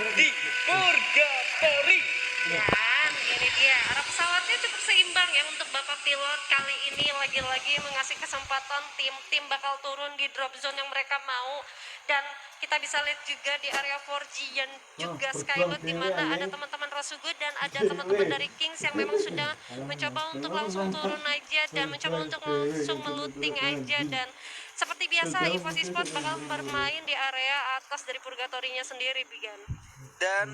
di Purgatory. Dan ini dia, arah pesawatnya cukup seimbang ya untuk Bapak pilot. Kali ini lagi-lagi mengasih kesempatan tim-tim bakal turun di drop zone yang mereka mau. Dan kita bisa lihat juga di area 4G dan juga Skyloot, di mana ada teman-teman Rosugo dan ada teman-teman dari Kings yang memang sudah mencoba untuk langsung turun aja dan mencoba untuk langsung melooting aja. Dan seperti biasa EVOS Esports bakal bermain di area atas dari Purgatorinya sendiri, Bigan. Dan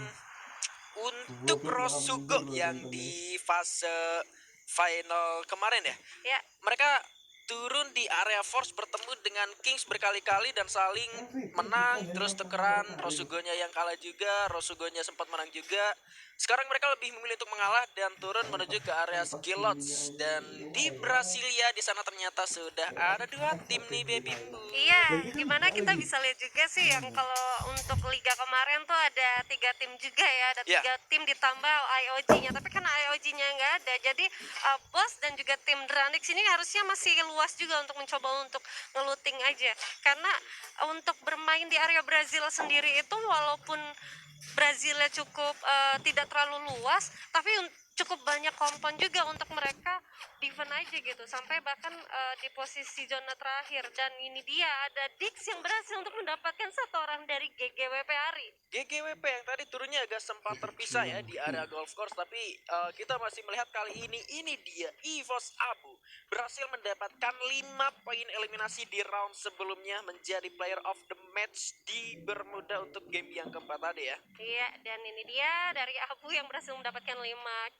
untuk Rosugo yang di fase final kemarin ya, Ya, mereka turun di area force bertemu dengan Kings berkali-kali dan saling menang, terus tukeran. Rosugonya yang kalah juga, Rosugonya sempat menang juga. Sekarang mereka lebih memilih untuk mengalah dan turun menuju ke area Skillots. Dan di Brasilia di sana ternyata sudah ada dua tim nih, baby. iya, gimana kita bisa lihat juga sih yang kalau untuk liga kemarin tuh ada 3 tim juga ya, ada Ya. 3 tim ditambah IOG-nya, tapi karena IOG-nya nggak ada, jadi Bos dan juga tim Dranix ini harusnya masih luas juga untuk mencoba untuk ngeluting aja, karena untuk bermain di area Brazil sendiri itu walaupun Brazilnya cukup tidak terlalu luas, tapi cukup banyak kompon juga untuk mereka defend aja gitu, sampai bahkan di posisi zona terakhir. Dan ini dia ada Dix yang berhasil untuk mendapatkan 1 orang dari GGWP Ari. GGWP yang tadi turunnya agak sempat terpisah ya di area golf course, tapi kita masih melihat kali ini dia EVOS Abu berhasil mendapatkan 5 poin eliminasi di round sebelumnya, menjadi player of the match di Bermuda untuk game yang keempat tadi ya. Iya, dan ini dia dari Abu yang berhasil mendapatkan 5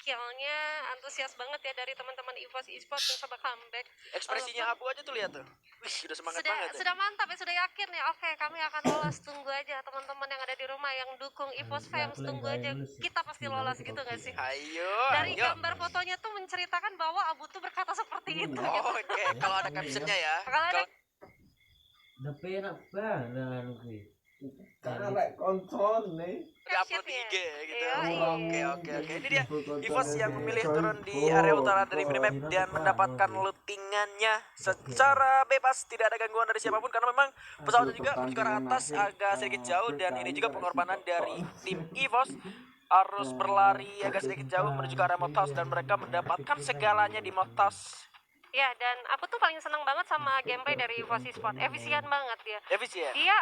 kill-nya. Antusias banget ya dari teman-teman EVOS Esports yang coba comeback. Ekspresinya Abu aja tuh lihat tuh, wih udah semangat banget ya. Sudah mantap ya, sudah yakin ya. Oke, kami akan lolos, tunggu aja teman-teman yang ada di rumah yang dukung EVOS fans, tunggu aja, kita pasti lolos gitu gak sih? Ayo, Dari ayo. gambar fotonya tuh menceritakan bahwa Abu tuh berkata seperti itu gitu. Oke, kalau ada captionnya ya. Kalau ada Tapi enak banget kuwi. Karena lek kontrol nih. upload di IG gitu. Iya. Oke. Ini dia EVOS yang memilih turun di area utara dari minimap dan mendapatkan lootingannya secara bebas, tidak ada gangguan dari siapapun, karena memang pesawatnya juga menuju ke arah atas agak sedikit jauh, dan ini juga pengorbanan dari tim EVOS harus berlari agak sedikit jauh menuju ke arah Motas, dan mereka mendapatkan segalanya di Motas. Ya, dan aku tuh paling senang banget sama gameplay dari EVOS Esports, efisien banget ya. Efisien. Dia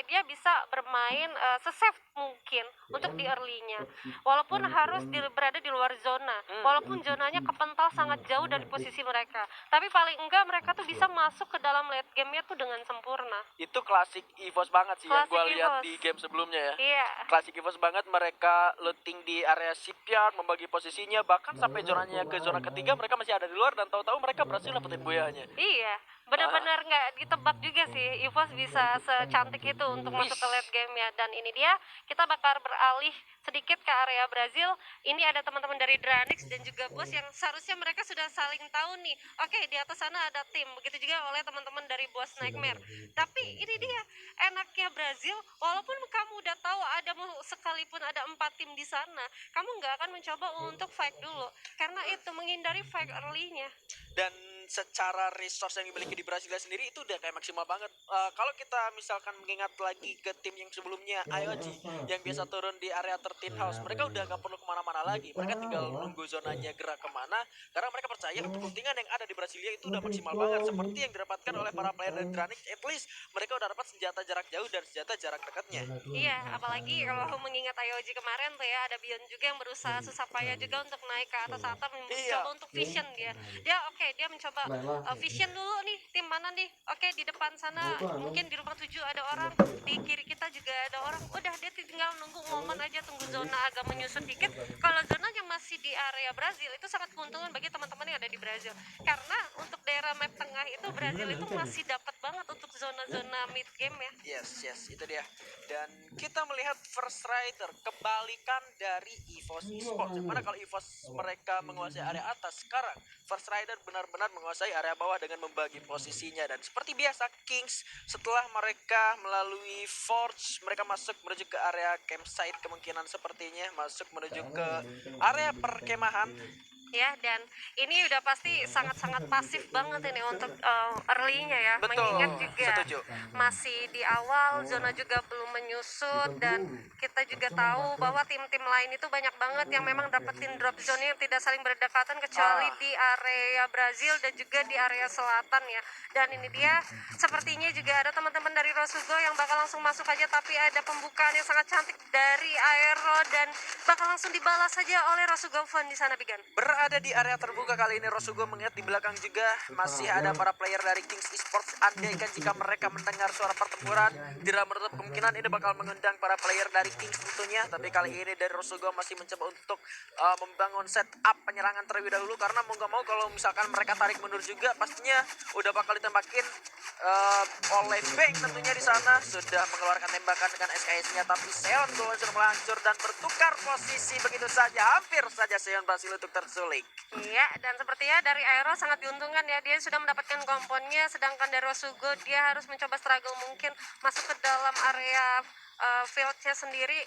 dia bisa bermain se-safe mungkin untuk di early-nya, walaupun harus berada di luar zona, walaupun zonanya kepental sangat jauh dari posisi mereka, tapi paling enggak mereka tuh bisa masuk ke dalam late game-nya tuh dengan sempurna. Itu klasik EVOS banget sih yang Klasik gue lihat EVOS. di game sebelumnya ya. Iya. Klasik EVOS banget, mereka looting di area shipyard, membagi posisinya, bahkan sampai zonanya ke zona ketiga mereka masih ada di luar, dan tahu-tahu mereka berhasil dapetin boyanya. Iya, benar-benar nggak ditebak juga sih EVOS bisa secantik itu untuk masuk ke late game ya. Dan ini dia, kita bakal beralih sedikit ke area Brazil. Ini ada teman-teman dari Dranix dan juga Bos yang seharusnya mereka sudah saling tahu nih. Oke, di atas sana ada tim, begitu juga oleh teman-teman dari Bos Nightmare. Tapi ini dia enaknya Brazil, walaupun kamu udah tahu ada sekalipun ada 4 tim di sana, kamu nggak akan mencoba untuk fight dulu, karena itu menghindari fight early-nya. Dan secara resource yang dimiliki di Brasilia sendiri itu udah kayak maksimal banget. Kalau kita misalkan mengingat lagi ke tim yang sebelumnya, IOG yang biasa turun di area 13 house, mereka udah gak perlu kemana-mana lagi, mereka tinggal nunggu zonanya gerak kemana, karena mereka percaya untuk lootingan yang ada di Brasilia itu udah maksimal banget, seperti yang didapatkan oleh para player dari Dranix. At least mereka udah dapat senjata jarak jauh dan senjata jarak dekatnya. Iya, apalagi kalau mengingat IOG kemarin tuh ya, ada Bion juga yang berusaha susah payah juga untuk naik ke atas atap, mencoba untuk vision dia. Dia mencoba vision dulu nih, tim mana nih? Oke, di depan sana mungkin di rumah 7 ada orang, di kiri kita juga ada orang. Udah, dia tinggal nunggu momen aja, tunggu zona agak menyusut dikit. Kalau zonanya masih di area Brazil, itu sangat keuntungan bagi teman-teman yang ada di Brazil. Karena untuk daerah map tengah itu Brazil itu masih dapat banget untuk zona-zona mid game ya. Yes, itu dia. Dan kita melihat First Rider kebalikan dari EVOS Esports, yang mana kalau EVOS mereka menguasai area atas, sekarang First Rider benar-benar menguasai area bawah dengan membagi posisinya. Dan seperti biasa, Kings setelah mereka melalui Forge, mereka masuk menuju ke area campsite, kemungkinan sepertinya masuk menuju ke area perkemahan. ya. Dan ini udah pasti sangat-sangat pasif banget ini untuk early-nya ya, Betul, mengingat juga setuju. masih di awal, zona juga belum menyusut, dan kita juga tahu bahwa tim-tim lain itu banyak banget yang memang dapetin drop zone yang tidak saling berdekatan kecuali di area Brazil dan juga di area selatan ya. Dan ini dia, sepertinya juga ada teman-teman dari Rosugo yang bakal langsung masuk aja, tapi ada pembukaan yang sangat cantik dari Aero dan bakal langsung dibalas saja oleh Rosugo Fun di sana, Bigan. Berada di area terbuka kali ini Rosugo mengingat di belakang juga masih ada para player dari Kings Esports. Andaikan jika mereka mendengar suara pertempuran, tidak menutup kemungkinan ini bakal mengundang para player dari Kings tentunya. Tapi kali ini dari Rosugo masih mencoba untuk membangun setup penyerangan terlebih dahulu, karena mau gak mau kalau misalkan mereka tarik mundur juga pastinya udah bakal ditembakin oleh Bang tentunya. Di sana sudah mengeluarkan tembakan dengan SKS-nya, tapi Seon Gohan sudah melancur dan bertukar posisi begitu saja. Hampir saja Seon berhasil untuk tersulik. Iya, dan sepertinya dari Aero sangat diuntungkan ya, dia sudah mendapatkan komponnya, sedangkan dari Rosugo dia harus mencoba struggle mungkin masuk ke dalam area fieldnya sendiri.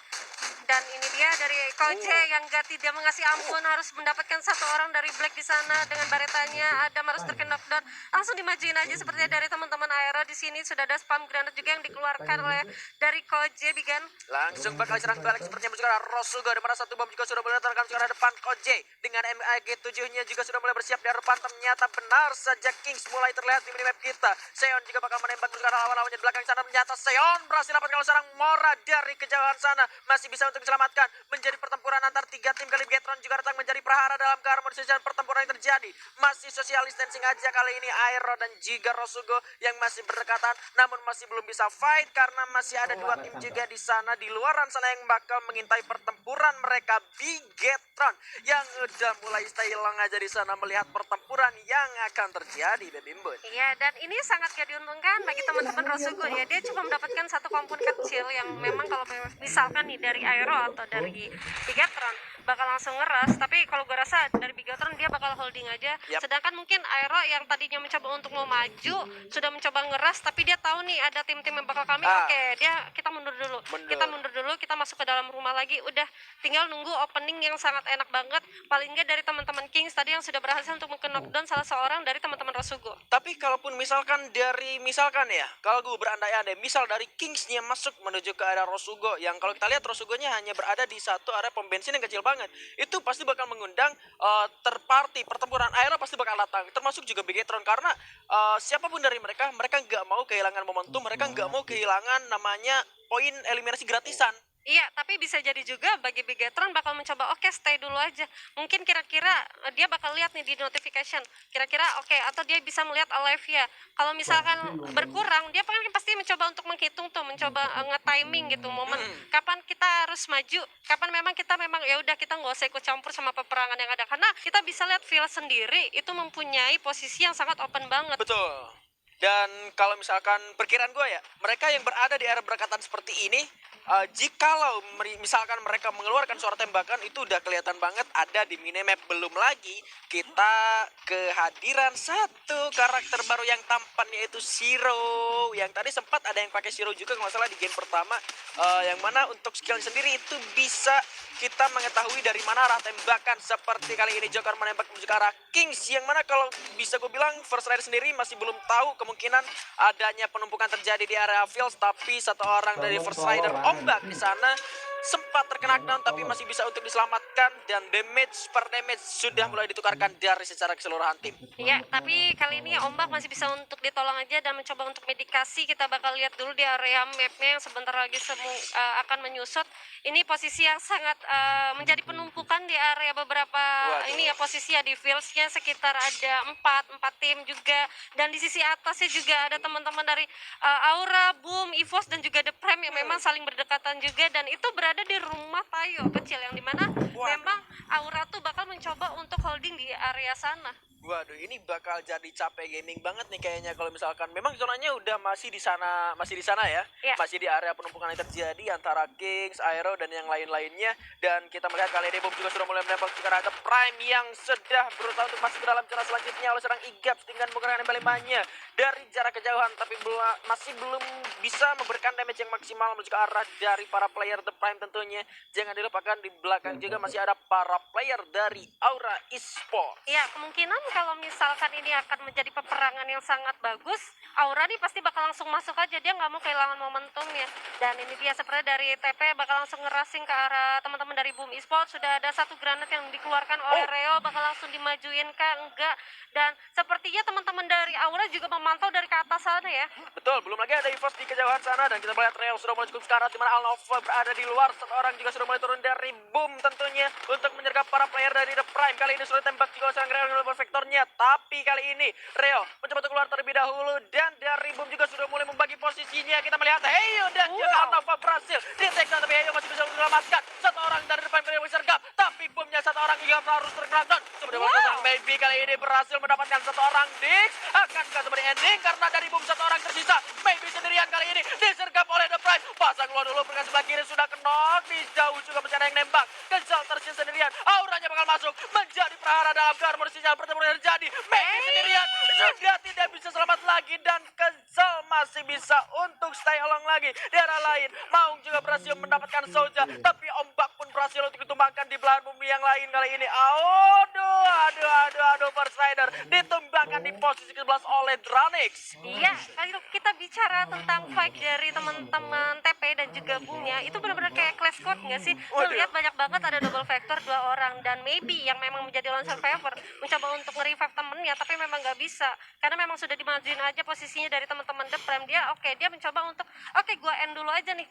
Dan ini dia dari Koje yang tidak mengasih ampun, harus mendapatkan satu orang dari Black di sana dengan baretanya. Adam harus terkena knockdown, langsung dimajuin aja sepertinya dari teman-teman Aero. Di sini sudah ada spam granat juga yang dikeluarkan oleh dari Koje, Bigan. Langsung bakal serang balik sepertinya musuh Rosugo, di mana satu bom juga sudah mulai terkam ke arah depan. Koje dengan MAG-7-nya juga sudah mulai bersiap di arah depan. Ternyata benar saja Kings mulai terlihat di minimap kita. Seon juga bakal menembak musuh lawan-lawannya di belakang sana. Ternyata Seon berhasil dapat kalau serang Mora dari kejauhan sana, masih bisa untuk diselamatkan. Menjadi pertempuran antar tiga tim kali. Bigetron juga datang menjadi prahara dalam keharmonisan pertempuran yang terjadi. Masih social distancing aja kali ini Aero dan juga Rosugo yang masih berdekatan, namun masih belum bisa fight karena masih ada dua tim juga di sana di luaran sana yang bakal mengintai pertempuran mereka. Bigetron yang udah mulai stay hilang aja di sana melihat pertempuran yang akan terjadi, Baby Mbun. Iya, dan ini sangat gak diuntungkan bagi teman-teman Rosugo ya. Dia cuma mendapatkan satu kompon kecil yang memang kalau misalkan nih dari Aero atau dari Bigetron bakal langsung ngeras, tapi kalau gue rasa dari Bigetron dia bakal holding aja. Sedangkan mungkin Aero yang tadinya mencoba untuk mau maju sudah mencoba ngeras, tapi dia tahu nih ada tim-tim yang bakal kami. Oke, kita mundur dulu. Kita masuk ke dalam rumah lagi. Udah tinggal nunggu opening yang sangat enak banget. Paling nggak dari teman-teman Kings tadi yang sudah berhasil untuk knockdown salah seorang dari teman-teman Rosugo. Tapi kalaupun misalkan ya, kalau gue berandai-andai misal dari Kingsnya masuk menuju ke area Rosugo, yang kalau kita lihat Rosugonya hanya berada di satu area pom bensin yang kecil banget, itu pasti bakal mengundang terparty pertempuran Aero pasti bakal datang, termasuk juga Bigetron, karena siapapun dari mereka nggak mau kehilangan momentum, mereka nggak mau kehilangan namanya poin eliminasi gratisan. Iya, tapi bisa jadi juga bagi Bigetron bakal mencoba oke, stay dulu aja. Mungkin kira-kira dia bakal lihat nih di notification. Kira-kira oke, atau dia bisa melihat alive ya. Kalau misalkan berkurang, dia pasti mencoba untuk menghitung tuh, mencoba nge-timing gitu momen. Kapan kita harus maju, kapan memang kita ya udah kita nggak usah ikut campur sama peperangan yang ada. Karena kita bisa lihat field sendiri itu mempunyai posisi yang sangat open banget. Betul. Dan kalau misalkan perkiraan gue ya, mereka yang berada di area berdekatan seperti ini, jikalau misalkan mereka mengeluarkan suara tembakan, itu udah kelihatan banget ada di minimap. Belum lagi kita kehadiran satu karakter baru yang tampan, yaitu Shiro, yang tadi sempat ada yang pakai Shiro juga kalau nggak salah di game pertama, yang mana untuk skill sendiri itu bisa kita mengetahui dari mana arah tembakan. Seperti kali ini Joker menembak menuju ke arah Kings, yang mana kalau bisa gue bilang First Rider sendiri masih belum tahu kemungkinan adanya penumpukan terjadi di area fields, tapi satu orang dari First Rider Ombak di sana sempat terkena knockdown tapi masih bisa untuk diselamatkan, dan damage per damage sudah mulai ditukarkan dari secara keseluruhan tim. Iya, tapi kali ini Ombak masih bisa untuk ditolong aja dan mencoba untuk medikasi. Kita bakal lihat dulu di area mapnya yang sebentar lagi akan menyusut. Ini posisi yang sangat menjadi penumpukan di area beberapa ini ya, posisi ya di fieldsnya sekitar ada 4 tim juga, dan di sisi atasnya juga ada teman-teman dari Aura, Boom, EVOS dan juga The Prime yang memang saling berdekatan juga, dan itu berada di rumah Tayo kecil yang dimana memang Aura tuh bakal mencoba untuk holding di area sana. Waduh, ini bakal jadi capek gaming banget nih kayaknya kalau misalkan memang zonanya udah masih di sana ya. Iya. Masih di area penumpukan yang terjadi antara Kings, Aero dan yang lain-lainnya, dan kita melihat kali ini Boom juga sudah mulai menembak ke arah The Prime yang sudah berusaha untuk masuk ke dalam zona selanjutnya oleh seorang Igap dengan menggunakan embel-embelnya dari jarak kejauhan, tapi masih belum bisa memberikan damage yang maksimal menuju ke arah dari para player The Prime tentunya. Jangan dilupakan di belakang juga masih ada para player dari Aura Esports. Iya, kemungkinan kalau misalkan ini akan menjadi peperangan yang sangat bagus, Aura nih pasti bakal langsung masuk aja, dia nggak mau kehilangan momentumnya. Dan ini dia seperti dari TP bakal langsung ngerasing ke arah teman-teman dari Boom Esports. Sudah ada satu granat yang dikeluarkan oleh Reo, bakal langsung dimajuin kah? Enggak. Dan sepertinya teman-teman dari Aura juga memantau dari ke atas sana ya. Betul, belum lagi ada EVOS di kejauhan sana, dan kita melihat Reo sudah mulai cukup sekarat di mana Alnova berada di luar. Satu orang juga sudah mulai turun dari Boom tentunya untuk menyergap para player dari The Prime. Kali ini sudah tembak juga sang Reo dengan vektornya, tapi kali ini Reo mencoba untuk keluar terlebih dahulu, dan dari Boom juga sudah mulai membagi posisinya. Kita melihat Heyo dan juga Alnova berhasil di take down, tapi Heyo masih bisa menyelamatkan satu orang dari The Prime yang disergap, tapi Boomnya satu orang juga harus terkena. Sebenarnya Maybe kali ini berhasil mendapatkan satu orang Dix. Akankah seperti ending karena dari Boom satu orang tersisa? Maybe sendirian kali ini disergap oleh The Prime. Pasang keluar dulu, pergi sebelah kiri sudah kenok, di jauh juga masih ada yang nembak. Kezel tersisa sendirian, auranya bakal masuk menjadi prahara dalam harmonisnya pertemuan yang terjadi. Maybe sendirian sudah tidak bisa selamat lagi, dan Kezel masih bisa untuk stay along lagi. Di arah lain, Maung juga berhasil mendapatkan Soja, tapi Ombak pun berhasil untuk ditumbangkan di belahan bumi yang lain kali ini. Aduh, First Rider ditumbangkan di posisi ke-11 oleh Dranix. Iya, kalau kita bicara tentang fight dari teman-teman TP dan juga Boomnya, itu benar-benar kayak clash squad nggak sih? Lo lihat banyak banget ada double vector 2 orang, dan maybe yang memang menjadi lone survivor mencoba untuk nge-revive temennya, tapi memang nggak bisa karena memang sudah dimajuin aja posisinya dari teman-teman The Prime. Dia mencoba untuk gua end dulu aja nih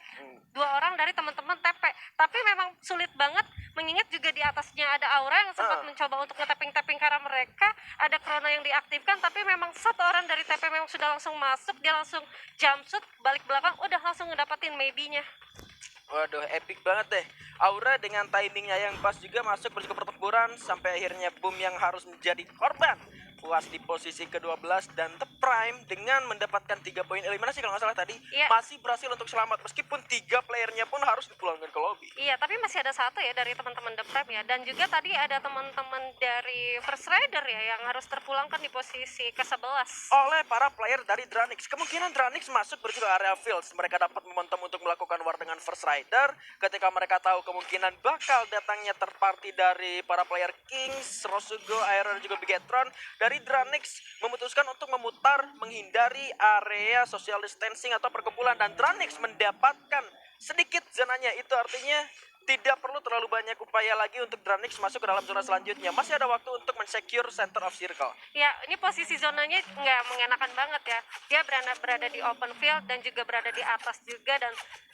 2 orang dari teman-teman TP, tapi memang sulit banget mengingat juga di atasnya ada Aura yang sempat mencoba untuk nge-tapping karena mereka ada Chrono yang diaktifkan, tapi memang satu orang dari TP memang sudah langsung masuk, dia langsung jump shoot balik belakang, udah langsung ngedapatin maybe-nya. Waduh, epic banget deh. Aura dengan timingnya yang pas juga masuk ke pertempuran, sampai akhirnya Boom yang harus menjadi korban. Puas di posisi ke-12, dan The Prime dengan mendapatkan 3 poin eliminasi kalau nggak salah tadi, masih berhasil untuk selamat meskipun 3 playernya pun harus dipulangkan ke lobby. Iya, tapi masih ada satu ya dari teman-teman The Prime ya, dan juga tadi ada teman-teman dari First Rider ya yang harus terpulangkan di posisi ke-11 oleh para player dari Dranix. Kemungkinan Dranix masuk menuju ke area fields. Mereka dapat momentum untuk melakukan war dengan First Rider ketika mereka tahu kemungkinan bakal datangnya third party dari para player Kings, Rosugo, Aero, dan juga Bigetron. Dari Dranix memutuskan untuk memutar menghindari area social distancing atau perkumpulan, dan Dranix mendapatkan sedikit zonanya. Itu artinya tidak perlu terlalu banyak upaya lagi untuk Dranix masuk ke dalam zona selanjutnya. Masih ada waktu untuk men-secure center of circle. Ya, ini posisi zonanya nggak mengenakan banget ya. Dia berada di open field dan juga berada di atas juga, dan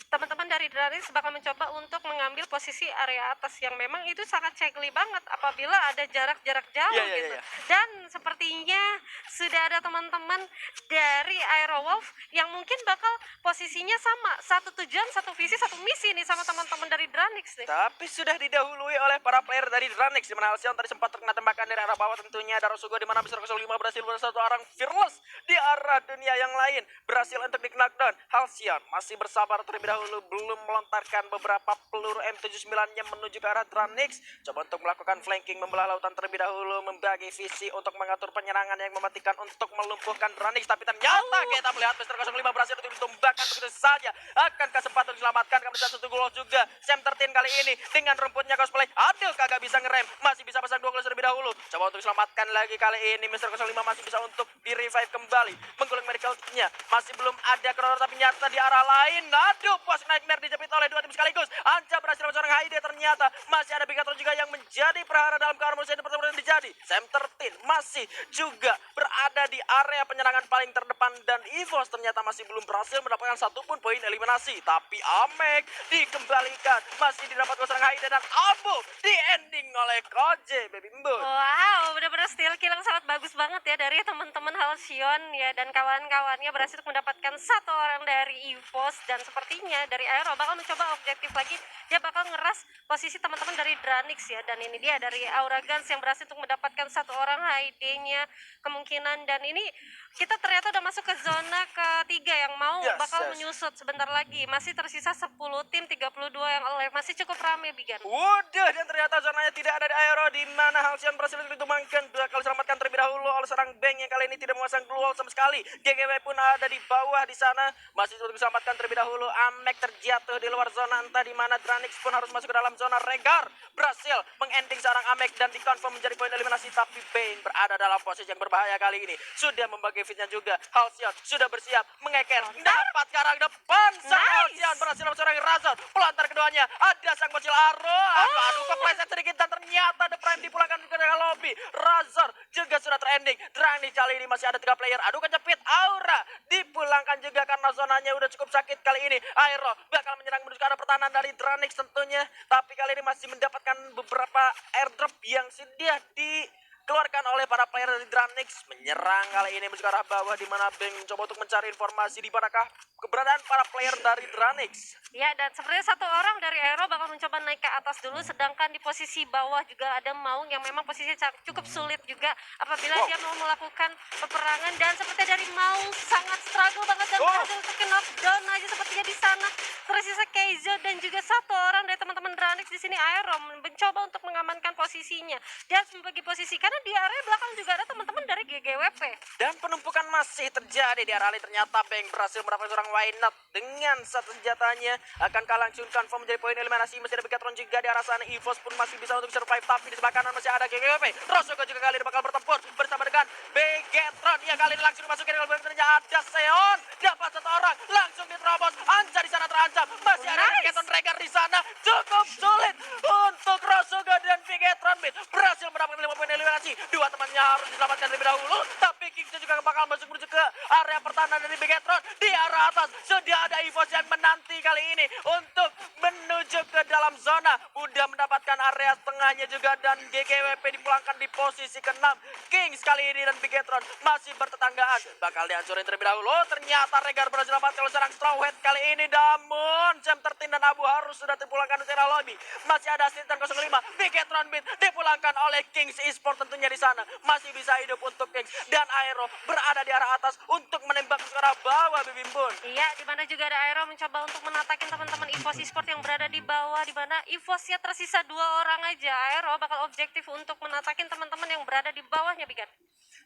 teman-teman dari Dranix bakal mencoba untuk mengambil posisi area atas yang memang itu sangat cekli banget apabila ada jarak-jarak jauh gitu. Dan sepertinya sudah ada teman-teman dari Aerowolf yang mungkin bakal posisinya sama, satu tujuan, satu visi, satu misi nih sama teman-teman dari Dranix. Tapi sudah didahului oleh para player dari Dranix, di mana Alcyon tadi sempat terkena tembakan dari arah bawah tentunya. Ada Rosugo di mana Mr. 05 berhasil satu orang fearless di arah dunia yang lain, berhasil untuk di knockdown. Halcyon masih bersabar terlebih dahulu, belum melontarkan beberapa peluru M79-nya menuju ke arah Dranix. Coba untuk melakukan flanking membelah lautan terlebih dahulu, membagi visi untuk mengatur penyerangan yang mematikan untuk melumpuhkan Dranix. Tapi ternyata kita melihat Mr. 05 berhasil untuk ditumbangkan begitu saja. Akankah sempat untuk diselamatkan? Kami satu gol juga. Sam 13 kali ini dengan rumputnya cosplay. Aduh, kagak bisa ngerem. Masih bisa pasang 2 gol terlebih dahulu. Coba untuk diselamatkan lagi kali ini. Mr. 05 masih bisa untuk di-revive kembali. Menggulung medical-nya. Masih belum ada Chrono, tapi nyata di arah lain. Aduh, puas Nightmare dijepit oleh 2 tim sekaligus. Anca berhasil melawan seorang Haide ternyata. Masih ada Bigatron juga yang menjadi prahara dalam keharmonisan pertempuran yang dijadi. Sam 13 masih juga berada di area penyerangan paling terdepan, dan EVOS ternyata masih belum berhasil mendapatkan satupun poin eliminasi. Tapi Amek dikembalikan. Masih masih didapat seorang Haida dan Abu di ending oleh Koje Baby Mbun. Wow, benar-benar steal kill yang sangat bagus banget ya dari teman-teman Halcyon ya, dan kawan-kawannya berhasil mendapatkan satu orang dari EVOS, dan sepertinya dari Aero bakal mencoba objektif lagi. Dia bakal ngeras posisi teman-teman dari Dranix ya, dan ini dia dari Aura Guns yang berhasil untuk mendapatkan satu orang HD-nya kemungkinan, dan ini kita ternyata udah masuk ke zona ketiga yang mau bakal menyusut sebentar lagi. Masih tersisa 10 tim, 32 yang oleh, masih cukup rame Bigan. Waduh, dan ternyata zonanya tidak ada di Aero, di mana Halcyon berhasil ditumbangkan 2 kali selamatkan terlebih dahulu oleh seorang Bang yang kali ini tidak memasang glue wall sama sekali. GGW pun ada di bawah di sana, masih terus diselamatkan terlebih dahulu. Amek terjatuh di luar zona, entah di mana. Dranix pun harus masuk ke dalam zona. Regar berhasil mengending seorang Amek dan dikonfirm menjadi poin eliminasi, tapi Bane berada dalam posisi yang berbahaya kali ini. Sudah membagi fitnya juga. Halcyon sudah bersiap mengeker. Dapat ke arah depan. Sang Halcyon berhasil dapat seorang Razor. Pelantar keduanya ada sang bocil Aro. Aduh, kepleset sedikit dan ternyata The Prime dipulangkan ke dalam lobby. Razor juga sudah terending. Dranix kali ini masih ada 3 player. Aduh, kecepit. Aura dipulangkan juga karena zonanya udah cukup sakit kali ini. Aero bakal menyerang menuju ke arah pertahanan dari Dranix tentunya. Tapi kali ini masih mendapatkan beberapa airdrop yang sudah dikeluarkan oleh para player dari Dranix. Menyerang kali ini menuju ke arah bawah, di mana Bang mencoba untuk mencari informasi di manakah keberadaan para player dari Dranix. Ya, dan sebenarnya satu orang dari Aero bakal mencoba naik ke atas dulu, sedangkan di posisi bawah juga ada Maung yang memang posisinya cukup sulit juga apabila dia mau melakukan peperangan, dan seperti dari Maung sangat struggle banget dan berhasil untuk knockdown aja sepertinya di sana. Tersisa Keizo dan juga satu orang dari teman-teman Dranix di sini. Aero mencoba untuk mengamankan posisinya. Dia harus membagi posisi karena di area belakang juga ada teman-teman dari GGWP. Dan penumpukan masih terjadi di arah Ali. Ternyata Bang berhasil mendapatkan seorang Why Not dengan satu senjatanya. Akankah langsung confirm menjadi poin eliminasi? Masih ada Begatron juga di arah sana. EVOS pun masih bisa untuk survive, tapi di sebelah kanan masih ada GGWP. Rosoka juga kali ini bakal bertempur bersama dengan Begatron. Ya, kali ini langsung dimasukin. Kalau ternyata ada Seon, dapat satu orang langsung diterobos. Anca di sana terancam. Masih ada Begatron Regar di sana. Cukup sulit untuk Rosoka dan Begatron berhasil mendapatkan 5 poin eliminasi. Dua temannya harus diselamatkan terlebih dahulu, tapi Kings juga bakal masuk menuju ke area pertahanan dari Begatron. Di arah atas sudah ada EVOS yang menanti kali ini untuk menuju ke dalam zona. Udah mendapatkan area tengahnya juga, dan GGWP dipulangkan di posisi ke-6. Kings kali ini dan Begatron masih bertetanggaan, bakal dihancurin terlebih dahulu. Ternyata Regar berhasil dapatkan oleh serang Straw Hat kali ini, namun Jam 13 dan Abu harus sudah dipulangkan ke area lobby. Masih ada Sintan 05. Begatron dipulangkan oleh Kings Esport tentunya di sana. Masih bisa hidup untuk Kings, dan Aero berada di arah atas untuk menembak ke arah bawah, Bibimbun. Iya, di mana juga ada Aero mencoba untuk menatakin teman-teman EVOS Esport yang berada di bawah, di mana EVOS-nya tersisa 2 orang aja. Aero bakal objektif untuk menatakin teman-teman yang berada di bawahnya, Bigan.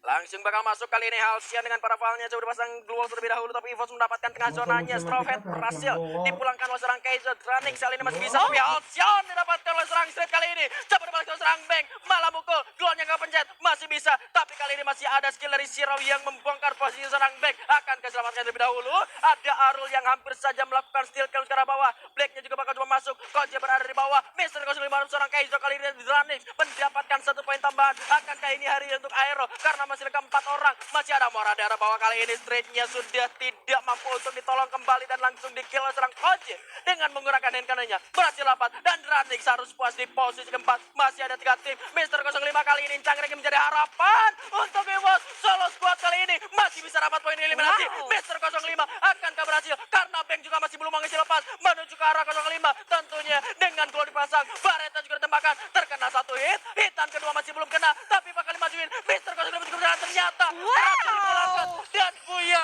Langsung bakal masuk kali ini Halcyon dengan para falnya. Coba dipasang glue wall terlebih dahulu, tapi EVOS mendapatkan tengah zonanya. Straw Hat berhasil dipulangkan oleh serang Keizo. Dranix kali ini masih bisa, tapi Halcyon didapatkan oleh serang Street kali ini. Coba dibalik serang Bang, malah mukul. Glue-nya nggak pencet, masih bisa, tapi kali ini masih ada skill dari Shiro yang membongkar posisi serang Bang. Akan keselamatkan terlebih dahulu. Ada Arul yang hampir saja melakukan steal kill ke arah bawah. Black-nya juga bakal coba masuk. Koje berada di bawah. Mr. 05 seorang Keizo kali ini di Dranix mendapatkan 1 poin tambahan. Akankah ini hari untuk Aero? Karena masih ada 4 orang. Masih ada Mora daerah bawah kali ini. Streetnya sudah tidak mampu untuk ditolong kembali, dan langsung di-kill oleh serang Koje dengan menggunakan hand cannon-nya. Berhasil dapat, dan Dranix harus puas di posisi keempat. Masih ada 3 tim. Mr. 05 kali ini Cangkrek menjadi harapan untuk EVOS. Solo squad kali ini masih bisa dapat poin eliminasi. Mr. 05 akankah berhasil? Karena Bang juga masih belum mengisi lepas menuju ke arah 05. Tentunya dengan gol dipasang, Bareta juga ditembakkan, terkena 1 hit. Hitan kedua masih belum kena, tapi bakal dimajuin. Mr. 05 juga berjalan, ternyata berhasil dipulangkan dan Buya